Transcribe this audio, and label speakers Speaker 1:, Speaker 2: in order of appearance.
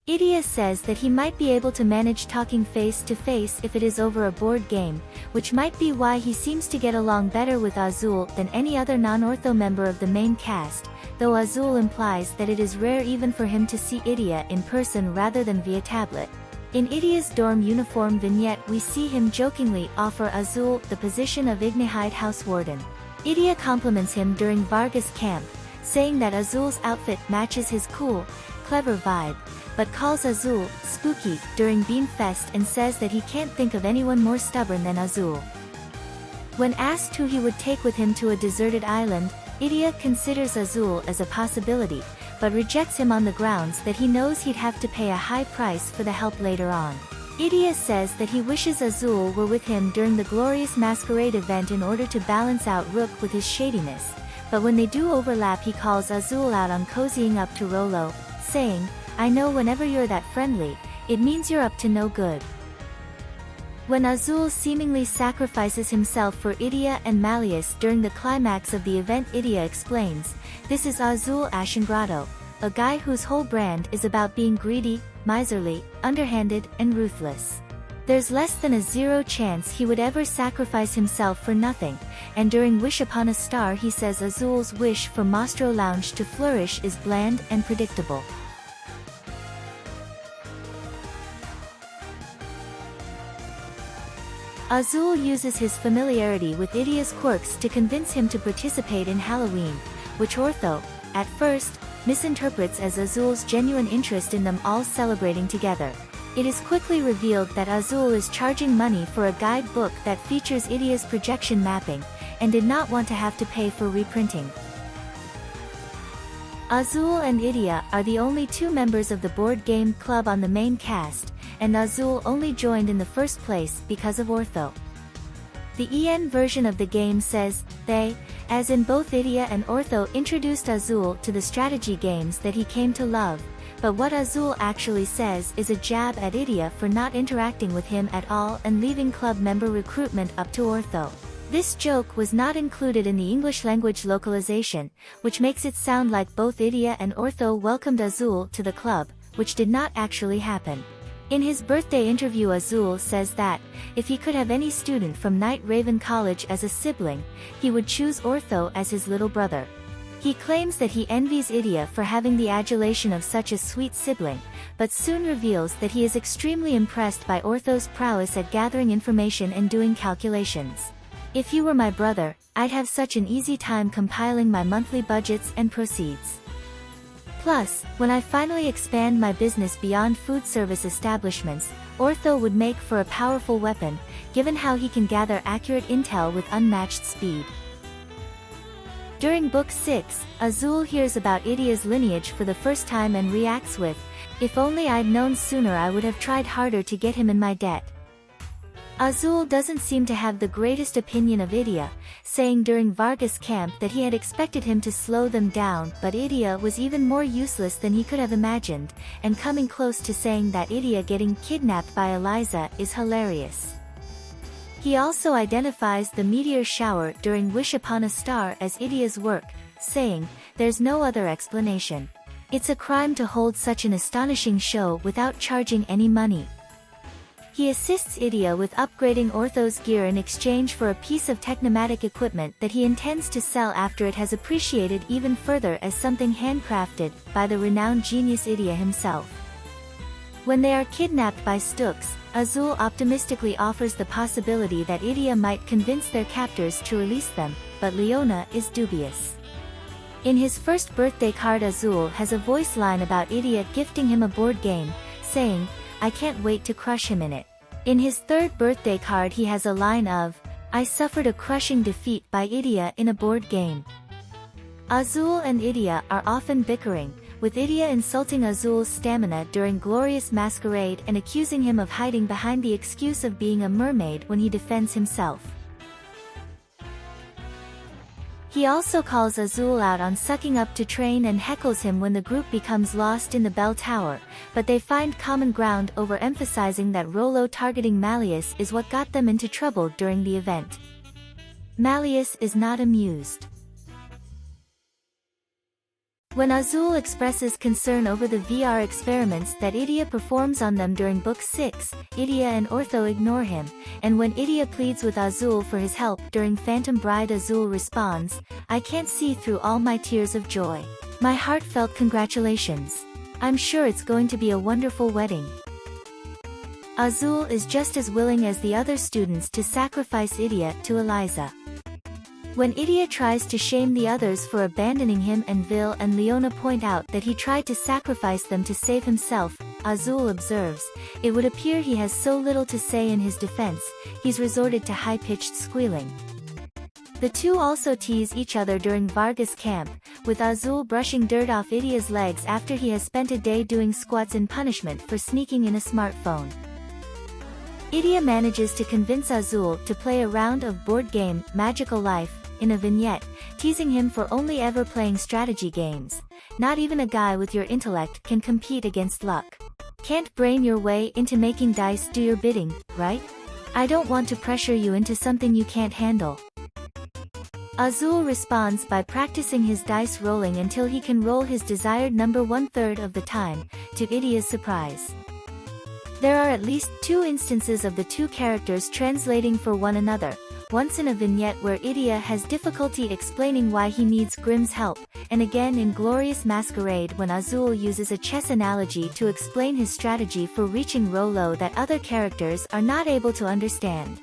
Speaker 1: Idia says that he might be able to manage talking face to face if it is over a board game, which might be why he seems to get along better with Azul than any other non-Ortho member of the main cast, though Azul implies that it is rare even for him to see Idia in person rather than via tablet. In Idia's dorm uniform vignette we see him jokingly offer Azul the position of Ignihide house warden. Idia compliments him during Vargas camp, saying that Azul's outfit matches his cool, clever vibe, but calls Azul spooky during Beanfest and says that he can't think of anyone more stubborn than Azul. When asked who he would take with him to a deserted island, Idia considers Azul as a possibility, but rejects him on the grounds that he knows he'd have to pay a high price for the help later on. Idia says that he wishes Azul were with him during the glorious masquerade event in order to balance out Rook with his shadiness, but when they do overlap he calls Azul out on cozying up to Rolo, saying, "I know whenever you're that friendly, it means you're up to no good." When Azul seemingly sacrifices himself for Idia and Malleus during the climax of the event, Idia explains, "This is Azul Ashengrado, a guy whose whole brand is about being greedy, miserly, underhanded, and ruthless. There's less than a 0 chance he would ever sacrifice himself for nothing," and during Wish Upon a Star he says Azul's wish for Mastro Lounge to flourish is bland and predictable. Azul uses his familiarity with Idia's quirks to convince him to participate in Halloween, which Ortho, at first, misinterprets as Azul's genuine interest in them all celebrating together. It is quickly revealed that Azul is charging money for a guidebook that features Idia's projection mapping, and did not want to have to pay for reprinting. Azul and Idia are the only 2 members of the board game club on the main cast, and Azul only joined in the first place because of Ortho. The EN version of the game says, they, as in both Idia and Ortho, introduced Azul to the strategy games that he came to love, but what Azul actually says is a jab at Idia for not interacting with him at all and leaving club member recruitment up to Ortho. This joke was not included in the English language localization, which makes it sound like both Idia and Ortho welcomed Azul to the club, which did not actually happen. In his birthday interview, Azul says that, if he could have any student from Night Raven College as a sibling, he would choose Ortho as his little brother. He claims that he envies Idia for having the adulation of such a sweet sibling, but soon reveals that he is extremely impressed by Ortho's prowess at gathering information and doing calculations. "If you were my brother, I'd have such an easy time compiling my monthly budgets and proceeds. Plus, when I finally expand my business beyond food service establishments, Ortho would make for a powerful weapon, given how he can gather accurate intel with unmatched speed." During Book 6, Azul hears about Idia's lineage for the first time and reacts with, "If only I'd known sooner I would have tried harder to get him in my debt." Azul doesn't seem to have the greatest opinion of Idia, saying during Vargas camp that he had expected him to slow them down, but Idia was even more useless than he could have imagined, and coming close to saying that Idia getting kidnapped by Eliza is hilarious. He also identifies the meteor shower during Wish Upon a Star as Idia's work, saying, "There's no other explanation. It's a crime to hold such an astonishing show without charging any money." He assists Idia with upgrading Ortho's gear in exchange for a piece of technomatic equipment that he intends to sell after it has appreciated even further as something handcrafted by the renowned genius Idia himself. When they are kidnapped by Stux, Azul optimistically offers the possibility that Idia might convince their captors to release them, but Leona is dubious. In his first birthday card, Azul has a voice line about Idia gifting him a board game, saying, "I can't wait to crush him in it." In his third birthday card he has a line of, "I suffered a crushing defeat by Idia in a board game." Azul and Idia are often bickering, with Idia insulting Azul's stamina during Glorious Masquerade and accusing him of hiding behind the excuse of being a mermaid when he defends himself. He also calls Azul out on sucking up to Train and heckles him when the group becomes lost in the bell tower, but they find common ground over emphasizing that Rolo targeting Malleus is what got them into trouble during the event. Malleus is not amused. When Azul expresses concern over the VR experiments that Idia performs on them during Book 6, Idia and Ortho ignore him, and when Idia pleads with Azul for his help during Phantom Bride, Azul responds, "I can't see through all my tears of joy. My heartfelt congratulations. I'm sure it's going to be a wonderful wedding." Azul is just as willing as the other students to sacrifice Idia to Eliza. When Idia tries to shame the others for abandoning him and Vil and Leona point out that he tried to sacrifice them to save himself, Azul observes, "It would appear he has so little to say in his defense, he's resorted to high-pitched squealing." The two also tease each other during Vargas camp, with Azul brushing dirt off Idia's legs after he has spent a day doing squats in punishment for sneaking in a smartphone. Idia manages to convince Azul to play a round of board game, Magical Life, in a vignette, teasing him for only ever playing strategy games. "Not even a guy with your intellect can compete against luck. Can't brain your way into making dice do your bidding, right? I don't want to pressure you into something you can't handle." Azul responds by practicing his dice rolling until he can roll his desired number 1/3 of the time, to Idia's surprise. There are at least 2 instances of the two characters translating for one another, once in a vignette where Idia has difficulty explaining why he needs Grimm's help, and again in Glorious Masquerade when Azul uses a chess analogy to explain his strategy for reaching Rolo that other characters are not able to understand.